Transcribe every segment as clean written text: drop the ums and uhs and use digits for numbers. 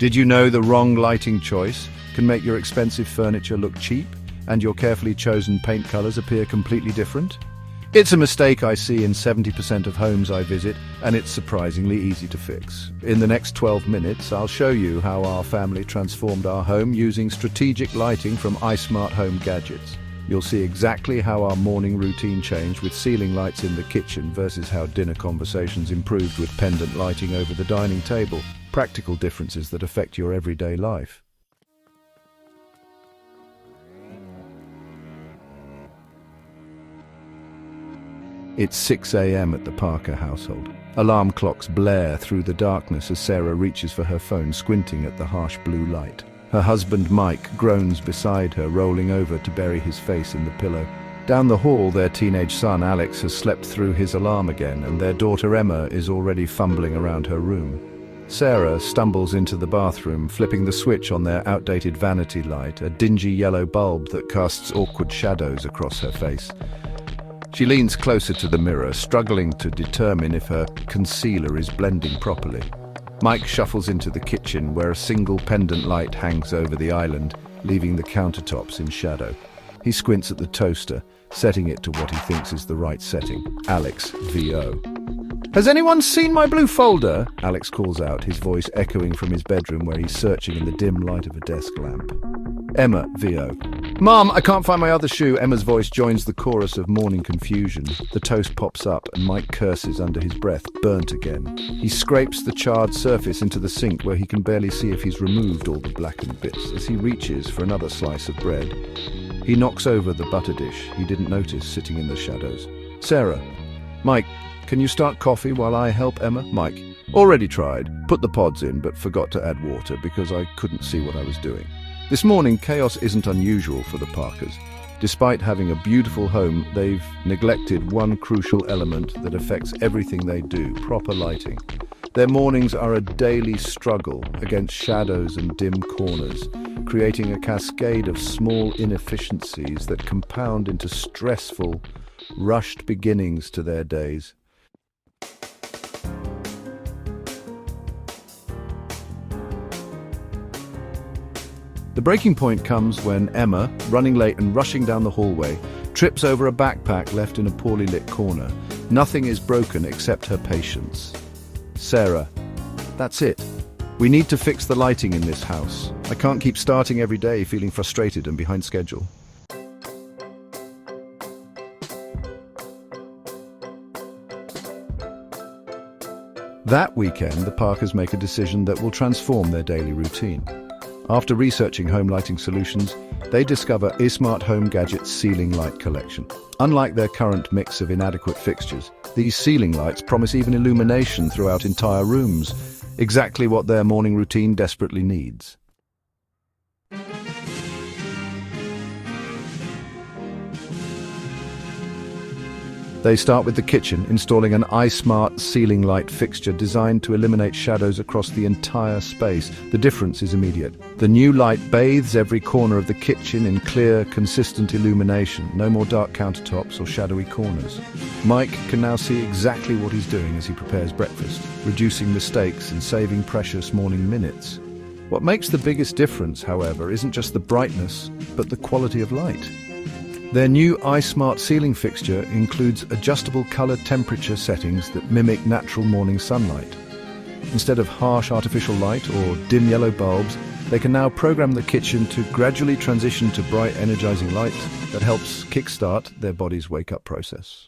Did you know the wrong lighting choice can make your expensive furniture look cheap and your carefully chosen paint colors appear completely different? It's a mistake I see in 70% of homes I visit, and it's surprisingly easy to fix. In the next 12 minutes, I'll show you how our family transformed our home using strategic lighting from iSmart home gadgets. You'll see exactly how our morning routine changed with ceiling lights in the kitchen versus how dinner conversations improved with pendant lighting over the dining table. Practical differences that affect your everyday life. It's 6 a.m. at the Parker household. Alarm clocks blare through the darkness as Sarah reaches for her phone, squinting at the harsh blue light. Her husband Mike groans beside her, rolling over to bury his face in the pillow. Down the hall, their teenage son Alex has slept through his alarm again, and their daughter Emma is already fumbling around her room. Sarah stumbles into the bathroom, flipping the switch on their outdated vanity light, a dingy yellow bulb that casts awkward shadows across her face. She leans closer to the mirror, struggling to determine if her concealer is blending properly. Mike shuffles into the kitchen, where a single pendant light hangs over the island, leaving the countertops in shadow. He squints at the toaster, setting it to what he thinks is the right setting. Alex, VO. "Has anyone seen my blue folder?" Alex calls out, his voice echoing from his bedroom where he's searching in the dim light of a desk lamp. Emma, VO. "Mom, I can't find my other shoe." Emma's voice joins the chorus of morning confusion. The toast pops up and Mike curses under his breath, "Burnt again." He scrapes the charred surface into the sink where he can barely see if he's removed all the blackened bits. As he reaches for another slice of bread, he knocks over the butter dish he didn't notice sitting in the shadows. Sarah, "Mike, can you start coffee while I help Emma?" Mike, "Already tried. Put the pods in, but forgot to add water because I couldn't see what I was doing." This morning, chaos isn't unusual for the Parkers. Despite having a beautiful home, they've neglected one crucial element that affects everything they do: proper lighting. Their mornings are a daily struggle against shadows and dim corners, creating a cascade of small inefficiencies that compound into stressful, rushed beginnings to their days. The breaking point comes when Emma, running late and rushing down the hallway, trips over a backpack left in a poorly lit corner. Nothing is broken except her patience. Sarah, "That's it. We need to fix the lighting in this house. I can't keep starting every day feeling frustrated and behind schedule." That weekend, the Parkers make a decision that will transform their daily routine. After researching home lighting solutions, they discover iSmart Home Gadget's ceiling light collection. Unlike their current mix of inadequate fixtures, these ceiling lights promise even illumination throughout entire rooms, exactly what their morning routine desperately needs. They start with the kitchen, installing an iSmart ceiling light fixture designed to eliminate shadows across the entire space. The difference is immediate. The new light bathes every corner of the kitchen in clear, consistent illumination. No more dark countertops or shadowy corners. Mike can now see exactly what he's doing as he prepares breakfast, reducing mistakes and saving precious morning minutes. What makes the biggest difference, however, isn't just the brightness, but the quality of light. Their new iSmart ceiling fixture includes adjustable color temperature settings that mimic natural morning sunlight. Instead of harsh artificial light or dim yellow bulbs, they can now program the kitchen to gradually transition to bright, energizing light that helps kickstart their body's wake-up process.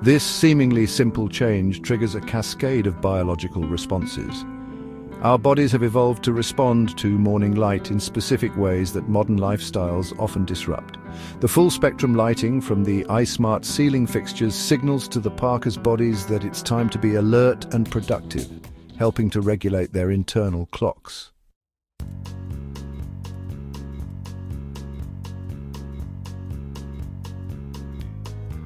This seemingly simple change triggers a cascade of biological responses. Our bodies have evolved to respond to morning light in specific ways that modern lifestyles often disrupt. The full-spectrum lighting from the iSmart ceiling fixtures signals to the Parkers' bodies that it's time to be alert and productive, helping to regulate their internal clocks.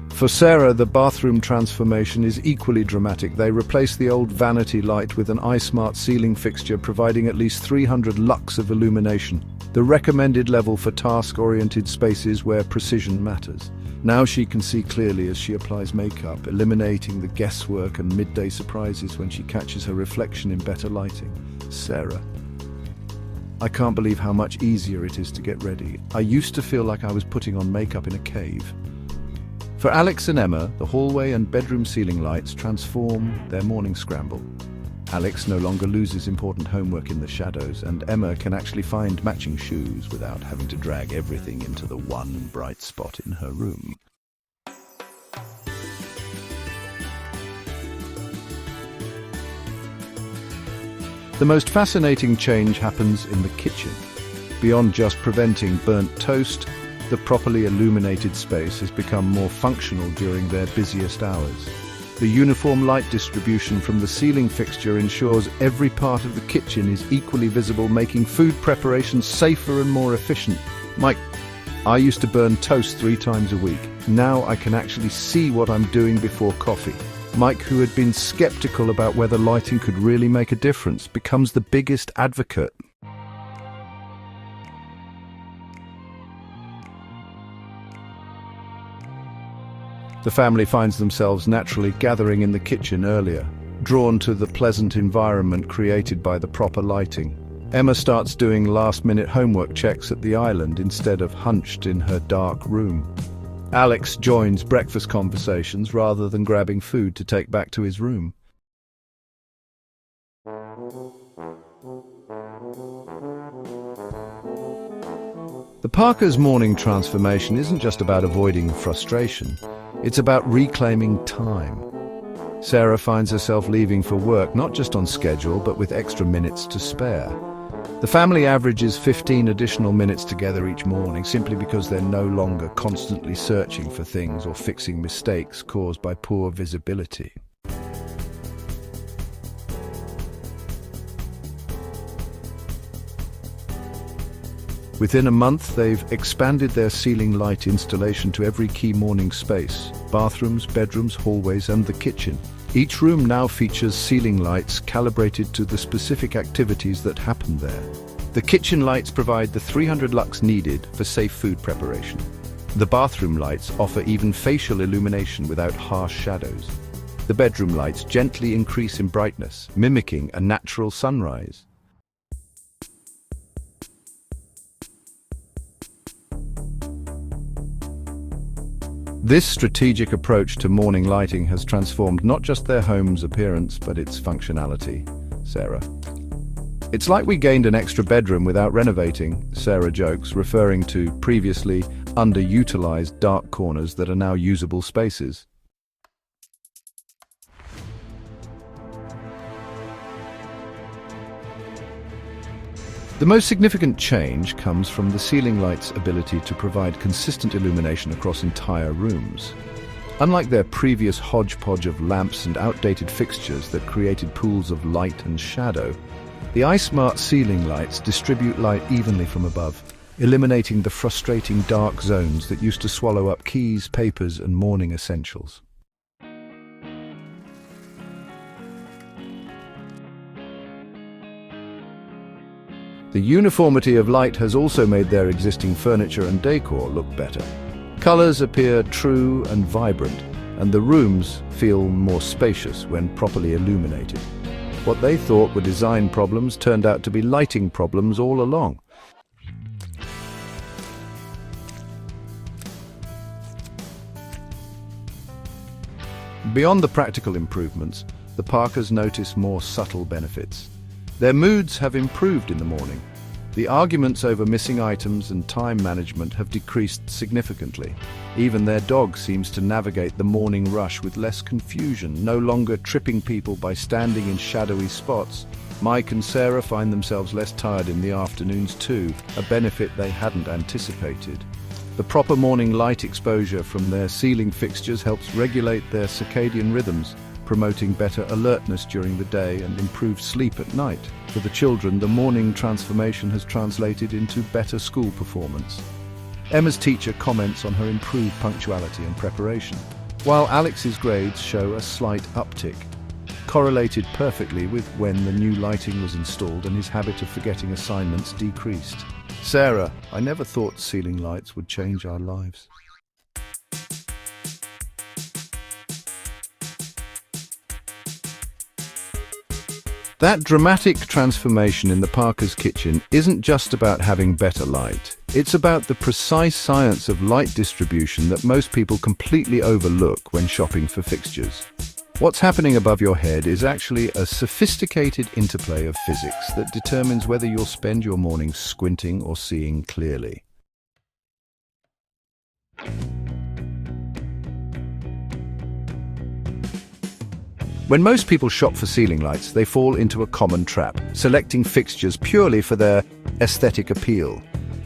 For Sarah, the bathroom transformation is equally dramatic. They replace the old vanity light with an iSmart ceiling fixture, providing at least 300 lux of illumination, the recommended level for task-oriented spaces where precision matters. Now she can see clearly as she applies makeup, eliminating the guesswork and midday surprises when she catches her reflection in better lighting. Sarah: I can't believe how much easier it is to get ready. I used to feel like I was putting on makeup in a cave. For Alex and Emma, the hallway and bedroom ceiling lights transform their morning scramble. Alex no longer loses important homework in the shadows, and Emma can actually find matching shoes without having to drag everything into the one bright spot in her room. The most fascinating change happens in the kitchen. Beyond just preventing burnt toast, the properly illuminated space has become more functional during their busiest hours. The uniform light distribution from the ceiling fixture ensures every part of the kitchen is equally visible, making food preparation safer and more efficient. Mike: I used to burn toast 3 times a week. Now I can actually see what I'm doing before coffee. Mike, who had been skeptical about whether lighting could really make a difference, becomes the biggest advocate. The family finds themselves naturally gathering in the kitchen earlier, drawn to the pleasant environment created by the proper lighting. Emma starts doing last-minute homework checks at the island instead of hunched in her dark room. Alex joins breakfast conversations rather than grabbing food to take back to his room. The Parkers' morning transformation isn't just about avoiding frustration. It's about reclaiming time. Sarah finds herself leaving for work not just on schedule, but with extra minutes to spare. The family averages 15 additional minutes together each morning simply because they're no longer constantly searching for things or fixing mistakes caused by poor visibility. Within a month, they've expanded their ceiling light installation to every key morning space: bathrooms, bedrooms, hallways, and the kitchen. Each room now features ceiling lights calibrated to the specific activities that happen there. The kitchen lights provide the 300 lux needed for safe food preparation. The bathroom lights offer even facial illumination without harsh shadows. The bedroom lights gently increase in brightness, mimicking a natural sunrise. This strategic approach to morning lighting has transformed not just their home's appearance, but its functionality. Sarah: It's like we gained an extra bedroom without renovating, Sarah jokes, referring to previously underutilized dark corners that are now usable spaces. The most significant change comes from the ceiling light's ability to provide consistent illumination across entire rooms. Unlike their previous hodgepodge of lamps and outdated fixtures that created pools of light and shadow, the iSmart ceiling lights distribute light evenly from above, eliminating the frustrating dark zones that used to swallow up keys, papers, and morning essentials. The uniformity of light has also made their existing furniture and decor look better. Colors appear true and vibrant, and the rooms feel more spacious when properly illuminated. What they thought were design problems turned out to be lighting problems all along. Beyond the practical improvements, the Parkers notice more subtle benefits. Their moods have improved in the morning. The arguments over missing items and time management have decreased significantly. Even their dog seems to navigate the morning rush with less confusion, no longer tripping people by standing in shadowy spots. Mike and Sarah find themselves less tired in the afternoons too, a benefit they hadn't anticipated. The proper morning light exposure from their ceiling fixtures helps regulate their circadian rhythms, promoting better alertness during the day and improved sleep at night. For the children, the morning transformation has translated into better school performance. Emma's teacher comments on her improved punctuality and preparation, while Alex's grades show a slight uptick, correlated perfectly with when the new lighting was installed and his habit of forgetting assignments decreased. Sarah: I never thought ceiling lights would change our lives. That dramatic transformation in the Parker's kitchen isn't just about having better light. It's about the precise science of light distribution that most people completely overlook when shopping for fixtures. What's happening above your head is actually a sophisticated interplay of physics that determines whether you'll spend your mornings squinting or seeing clearly. When most people shop for ceiling lights, they fall into a common trap, selecting fixtures purely for their aesthetic appeal.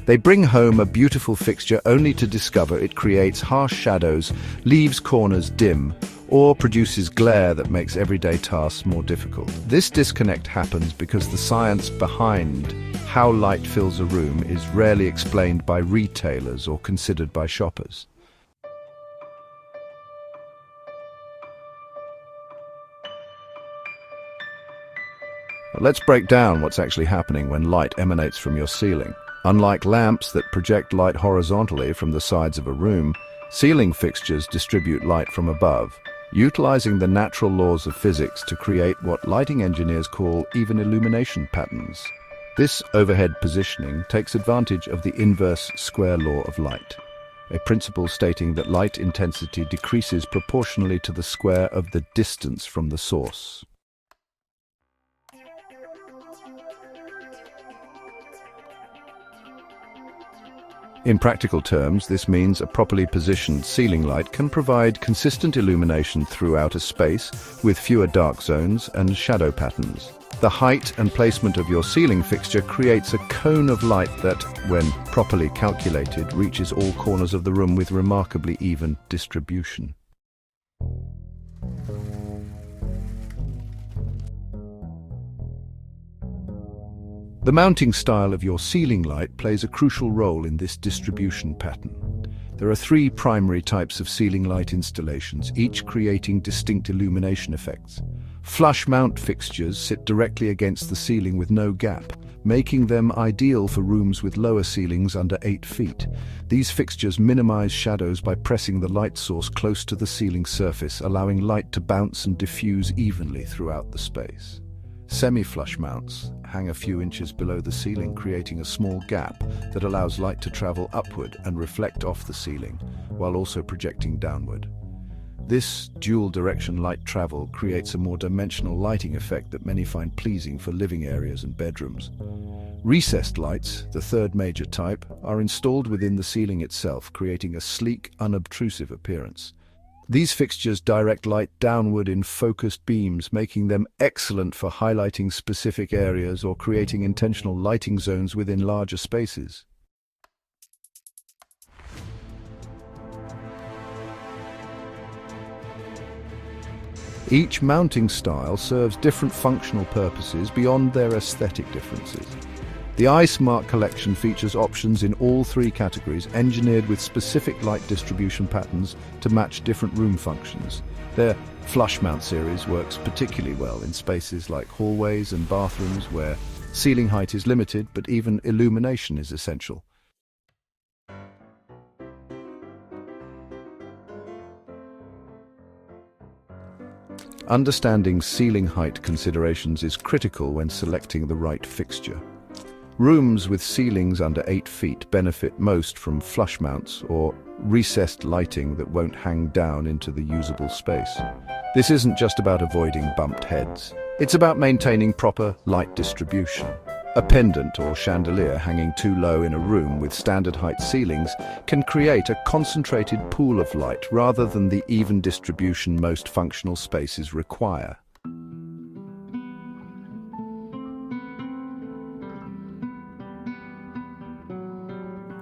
They bring home a beautiful fixture only to discover it creates harsh shadows, leaves corners dim, or produces glare that makes everyday tasks more difficult. This disconnect happens because the science behind how light fills a room is rarely explained by retailers or considered by shoppers. Let's break down what's actually happening when light emanates from your ceiling. Unlike lamps that project light horizontally from the sides of a room, ceiling fixtures distribute light from above, utilizing the natural laws of physics to create what lighting engineers call even illumination patterns. This overhead positioning takes advantage of the inverse square law of light, a principle stating that light intensity decreases proportionally to the square of the distance from the source. In practical terms, this means a properly positioned ceiling light can provide consistent illumination throughout a space with fewer dark zones and shadow patterns. The height and placement of your ceiling fixture creates a cone of light that, when properly calculated, reaches all corners of the room with remarkably even distribution. The mounting style of your ceiling light plays a crucial role in this distribution pattern. There are three primary types of ceiling light installations, each creating distinct illumination effects. Flush mount fixtures sit directly against the ceiling with no gap, making them ideal for rooms with lower ceilings under 8 feet. These fixtures minimize shadows by pressing the light source close to the ceiling surface, allowing light to bounce and diffuse evenly throughout the space. Semi-flush mounts hang a few inches below the ceiling, creating a small gap that allows light to travel upward and reflect off the ceiling, while also projecting downward. This dual-direction light travel creates a more dimensional lighting effect that many find pleasing for living areas and bedrooms. Recessed lights, the third major type, are installed within the ceiling itself, creating a sleek, unobtrusive appearance. These fixtures direct light downward in focused beams, making them excellent for highlighting specific areas or creating intentional lighting zones within larger spaces. Each mounting style serves different functional purposes beyond their aesthetic differences. The iSmart collection features options in all three categories, engineered with specific light distribution patterns to match different room functions. Their flush mount series works particularly well in spaces like hallways and bathrooms where ceiling height is limited, but even illumination is essential. Understanding ceiling height considerations is critical when selecting the right fixture. Rooms with ceilings under 8 feet benefit most from flush mounts or recessed lighting that won't hang down into the usable space. This isn't just about avoiding bumped heads. It's about maintaining proper light distribution. A pendant or chandelier hanging too low in a room with standard height ceilings can create a concentrated pool of light rather than the even distribution most functional spaces require.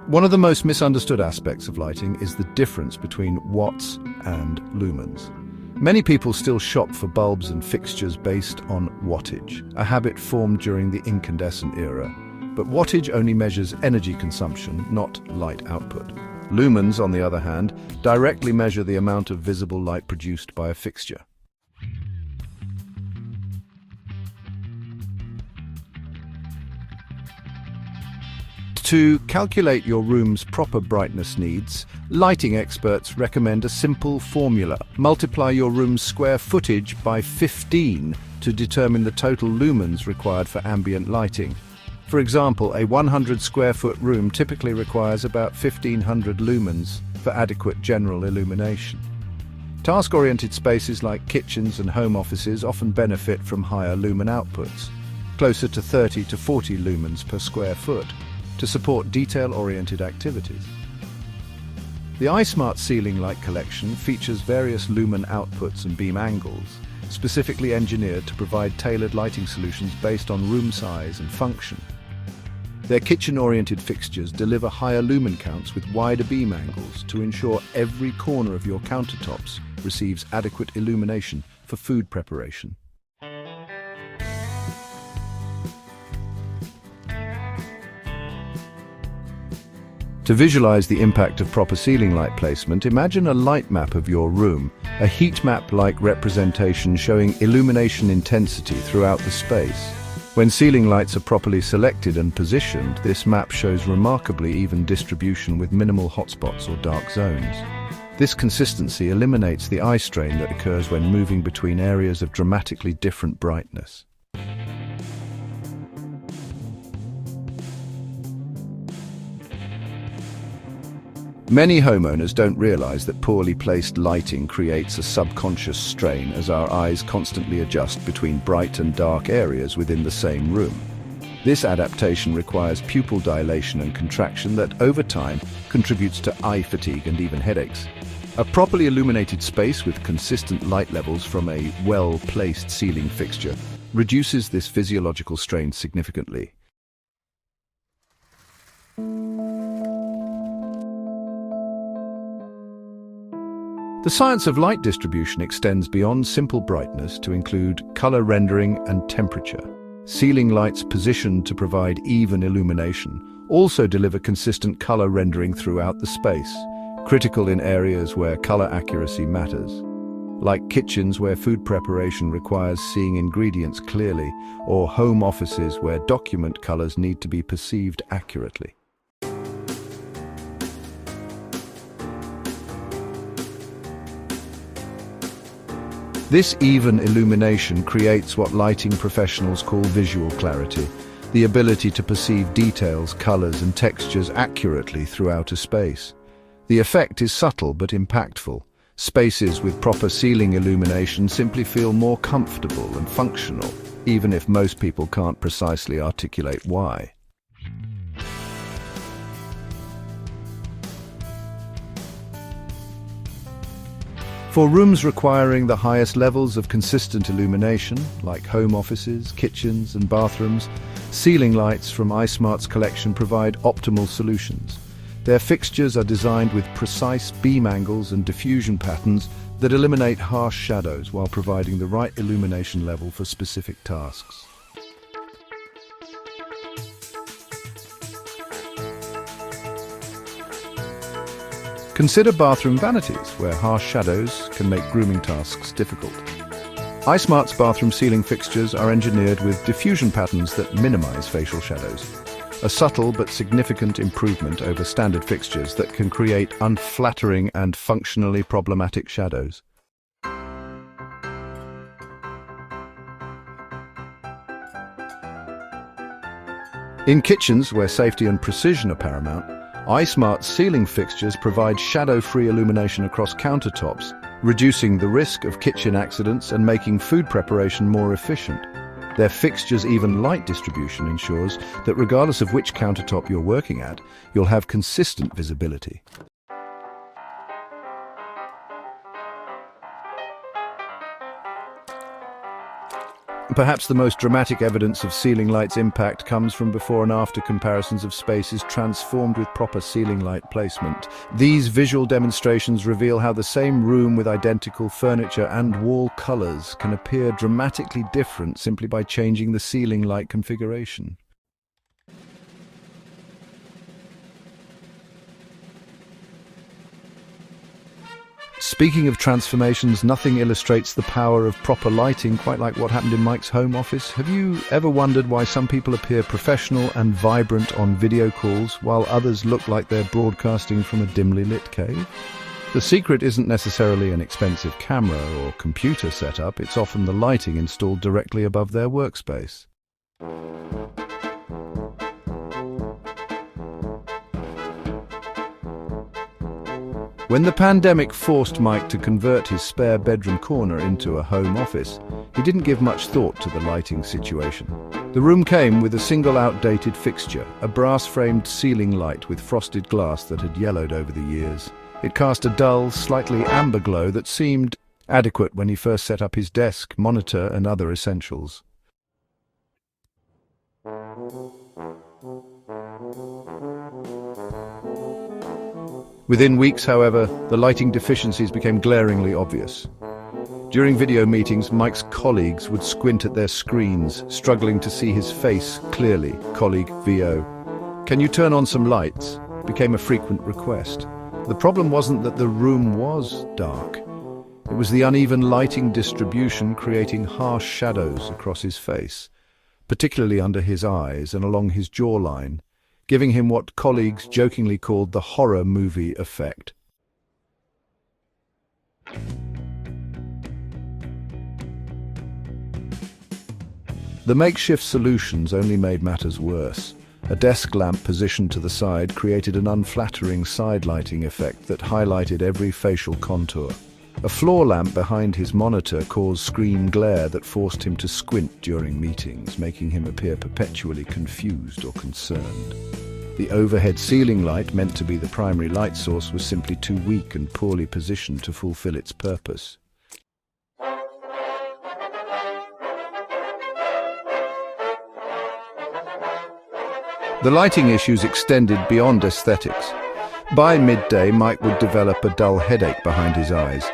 One of the most misunderstood aspects of lighting is the difference between watts and lumens. Many people still shop for bulbs and fixtures based on wattage, a habit formed during the incandescent era. But wattage only measures energy consumption, not light output. Lumens, on the other hand, directly measure the amount of visible light produced by a fixture. To calculate your room's proper brightness needs, lighting experts recommend a simple formula. Multiply your room's square footage by 15 to determine the total lumens required for ambient lighting. For example, a 100 square foot room typically requires about 1500 lumens for adequate general illumination. Task-oriented spaces like kitchens and home offices often benefit from higher lumen outputs, closer to 30 to 40 lumens per square foot, to support detail-oriented activities. The iSmart ceiling light collection features various lumen outputs and beam angles, specifically engineered to provide tailored lighting solutions based on room size and function. Their kitchen-oriented fixtures deliver higher lumen counts with wider beam angles to ensure every corner of your countertops receives adequate illumination for food preparation. To visualize the impact of proper ceiling light placement, imagine a light map of your room, a heat map-like representation showing illumination intensity throughout the space. When ceiling lights are properly selected and positioned, this map shows remarkably even distribution with minimal hotspots or dark zones. This consistency eliminates the eye strain that occurs when moving between areas of dramatically different brightness. Many homeowners don't realize that poorly placed lighting creates a subconscious strain as our eyes constantly adjust between bright and dark areas within the same room. This adaptation requires pupil dilation and contraction that, over time, contributes to eye fatigue and even headaches. A properly illuminated space with consistent light levels from a well-placed ceiling fixture reduces this physiological strain significantly. The science of light distribution extends beyond simple brightness to include color rendering and temperature. Ceiling lights positioned to provide even illumination also deliver consistent color rendering throughout the space, critical in areas where color accuracy matters, like kitchens where food preparation requires seeing ingredients clearly, or home offices where document colors need to be perceived accurately. This even illumination creates what lighting professionals call visual clarity, the ability to perceive details, colors, and textures accurately throughout a space. The effect is subtle but impactful. Spaces with proper ceiling illumination simply feel more comfortable and functional, even if most people can't precisely articulate why. For rooms requiring the highest levels of consistent illumination, like home offices, kitchens, and bathrooms, ceiling lights from iSmart's collection provide optimal solutions. Their fixtures are designed with precise beam angles and diffusion patterns that eliminate harsh shadows while providing the right illumination level for specific tasks. Consider bathroom vanities, where harsh shadows can make grooming tasks difficult. iSmart's bathroom ceiling fixtures are engineered with diffusion patterns that minimize facial shadows, a subtle but significant improvement over standard fixtures that can create unflattering and functionally problematic shadows. In kitchens, where safety and precision are paramount, iSmart's ceiling fixtures provide shadow-free illumination across countertops, reducing the risk of kitchen accidents and making food preparation more efficient. Their fixtures' even light distribution ensures that regardless of which countertop you're working at, you'll have consistent visibility. Perhaps the most dramatic evidence of ceiling light's impact comes from before and after comparisons of spaces transformed with proper ceiling light placement. These visual demonstrations reveal how the same room with identical furniture and wall colors can appear dramatically different simply by changing the ceiling light configuration. Speaking of transformations, nothing illustrates the power of proper lighting quite like what happened in Mike's home office. Have you ever wondered why some people appear professional and vibrant on video calls while others look like they're broadcasting from a dimly lit cave? The secret isn't necessarily an expensive camera or computer setup, it's often the lighting installed directly above their workspace. When the pandemic forced Mike to convert his spare bedroom corner into a home office, he didn't give much thought to the lighting situation. The room came with a single outdated fixture, a brass-framed ceiling light with frosted glass that had yellowed over the years. It cast a dull, slightly amber glow that seemed adequate when he first set up his desk, monitor, and other essentials. Within weeks, however, the lighting deficiencies became glaringly obvious. During video meetings, Mike's colleagues would squint at their screens, struggling to see his face clearly. Colleague VO, "Can you turn on some lights?" became a frequent request. The problem wasn't that the room was dark. It was the uneven lighting distribution creating harsh shadows across his face, particularly under his eyes and along his jawline, giving him what colleagues jokingly called the horror movie effect. The makeshift solutions only made matters worse. A desk lamp positioned to the side created an unflattering side lighting effect that highlighted every facial contour. A floor lamp behind his monitor caused screen glare that forced him to squint during meetings, making him appear perpetually confused or concerned. The overhead ceiling light, meant to be the primary light source, was simply too weak and poorly positioned to fulfill its purpose. The lighting issues extended beyond aesthetics. By midday, Mike would develop a dull headache behind his eyes.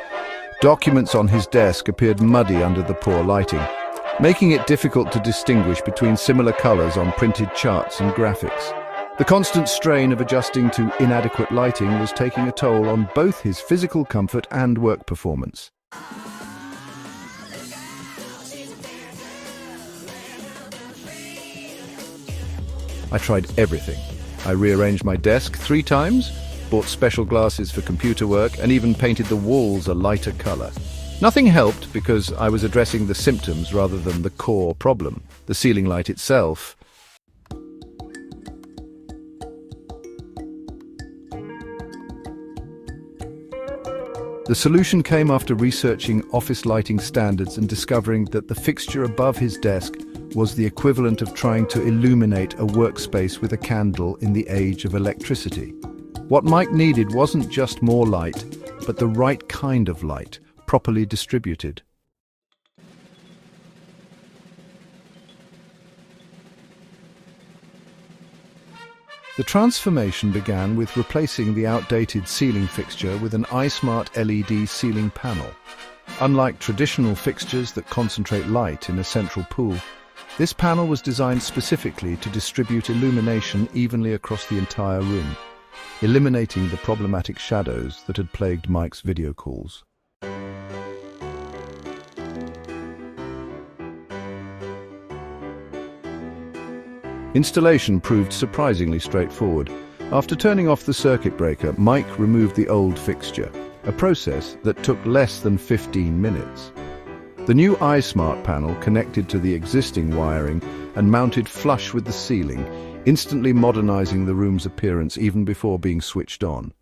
Documents on his desk appeared muddy under the poor lighting, making it difficult to distinguish between similar colors on printed charts and graphics. The constant strain of adjusting to inadequate lighting was taking a toll on both his physical comfort and work performance. I tried everything. I rearranged my desk 3 times, bought special glasses for computer work, and even painted the walls a lighter color. Nothing helped because I was addressing the symptoms rather than the core problem, the ceiling light itself. The solution came after researching office lighting standards and discovering that the fixture above his desk was the equivalent of trying to illuminate a workspace with a candle in the age of electricity. What Mike needed wasn't just more light, but the right kind of light, properly distributed. The transformation began with replacing the outdated ceiling fixture with an iSmart LED ceiling panel. Unlike traditional fixtures that concentrate light in a central pool, this panel was designed specifically to distribute illumination evenly across the entire room, eliminating the problematic shadows that had plagued Mike's video calls. Installation proved surprisingly straightforward. After turning off the circuit breaker, Mike removed the old fixture, a process that took less than 15 minutes. The new iSmart panel connected to the existing wiring and mounted flush with the ceiling, instantly modernizing the room's appearance even before being switched on.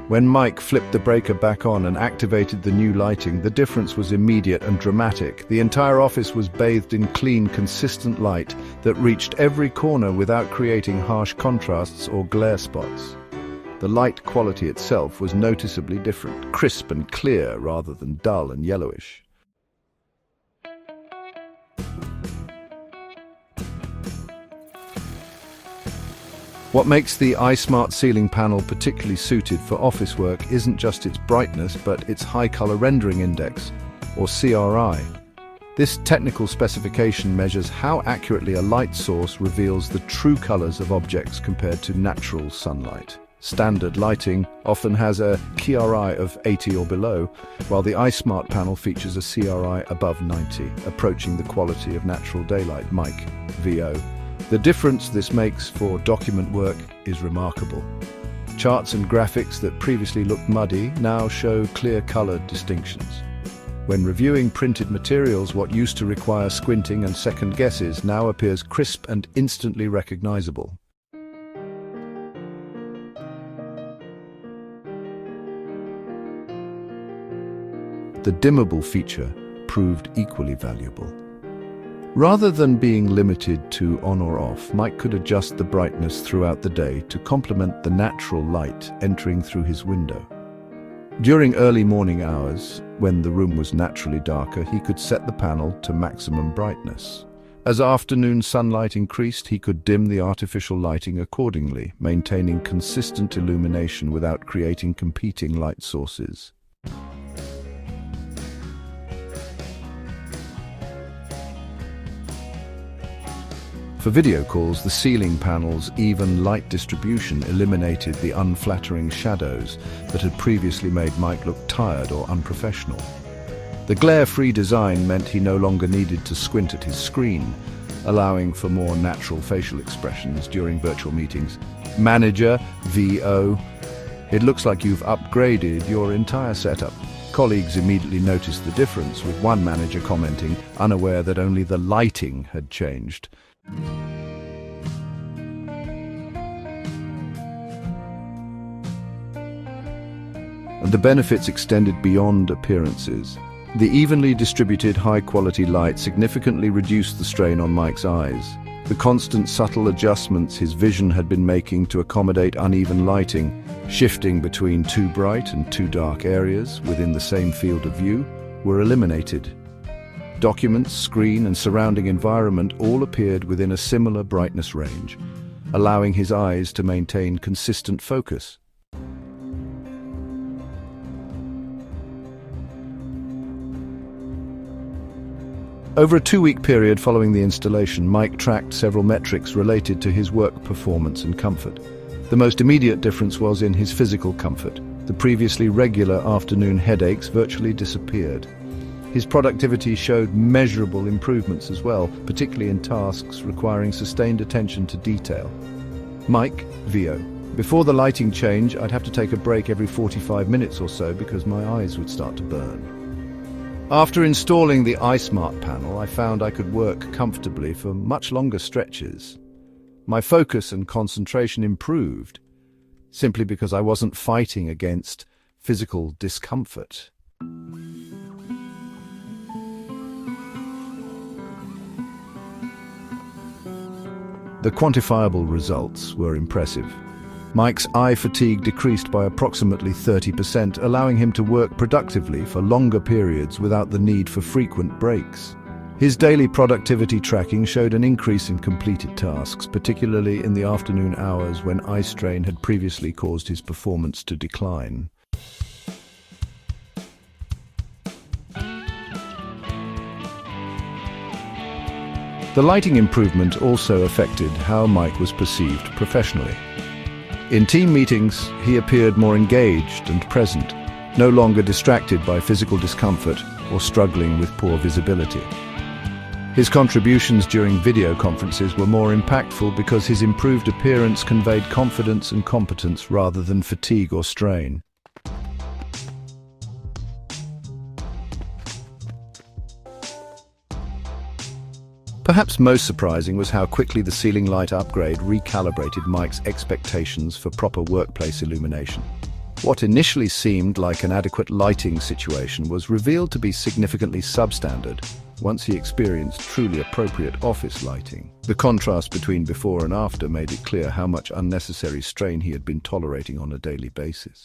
When Mike flipped the breaker back on and activated the new lighting, the difference was immediate and dramatic. The entire office was bathed in clean, consistent light that reached every corner without creating harsh contrasts or glare spots. The light quality itself was noticeably different, crisp and clear rather than dull and yellowish. What makes the iSmart ceiling panel particularly suited for office work isn't just its brightness, but its high color rendering index, or CRI. This technical specification measures how accurately a light source reveals the true colors of objects compared to natural sunlight. Standard lighting often has a CRI of 80 or below, while the iSmart panel features a CRI above 90, approaching the quality of natural daylight, Mike, VO. The difference this makes for document work is remarkable. Charts and graphics that previously looked muddy now show clear-colored distinctions. When reviewing printed materials, what used to require squinting and second guesses now appears crisp and instantly recognizable. The dimmable feature proved equally valuable. Rather than being limited to on or off, Mike could adjust the brightness throughout the day to complement the natural light entering through his window. During early morning hours, when the room was naturally darker, he could set the panel to maximum brightness. As afternoon sunlight increased, he could dim the artificial lighting accordingly, maintaining consistent illumination without creating competing light sources. For video calls, the ceiling panel's even light distribution eliminated the unflattering shadows that had previously made Mike look tired or unprofessional. The glare-free design meant he no longer needed to squint at his screen, allowing for more natural facial expressions during virtual meetings. Manager, VO, it looks like you've upgraded your entire setup. Colleagues immediately noticed the difference, with one manager commenting, unaware that only the lighting had changed. And the benefits extended beyond appearances. The evenly distributed high-quality light significantly reduced the strain on Mike's eyes. The constant subtle adjustments his vision had been making to accommodate uneven lighting, shifting between too bright and too dark areas within the same field of view, were eliminated. Documents, screen, and surrounding environment all appeared within a similar brightness range, allowing his eyes to maintain consistent focus. Over a 2-week period following the installation, Mike tracked several metrics related to his work performance and comfort. The most immediate difference was in his physical comfort. The previously regular afternoon headaches virtually disappeared. His productivity showed measurable improvements as well, particularly in tasks requiring sustained attention to detail. Mike, VO. Before the lighting change, I'd have to take a break every 45 minutes or so because my eyes would start to burn. After installing the iSmart panel, I found I could work comfortably for much longer stretches. My focus and concentration improved, simply because I wasn't fighting against physical discomfort. The quantifiable results were impressive. Mike's eye fatigue decreased by approximately 30%, allowing him to work productively for longer periods without the need for frequent breaks. His daily productivity tracking showed an increase in completed tasks, particularly in the afternoon hours when eye strain had previously caused his performance to decline. The lighting improvement also affected how Mike was perceived professionally. In team meetings, he appeared more engaged and present, no longer distracted by physical discomfort or struggling with poor visibility. His contributions during video conferences were more impactful because his improved appearance conveyed confidence and competence rather than fatigue or strain. Perhaps most surprising was how quickly the ceiling light upgrade recalibrated Mike's expectations for proper workplace illumination. What initially seemed like an adequate lighting situation was revealed to be significantly substandard once he experienced truly appropriate office lighting. The contrast between before and after made it clear how much unnecessary strain he had been tolerating on a daily basis.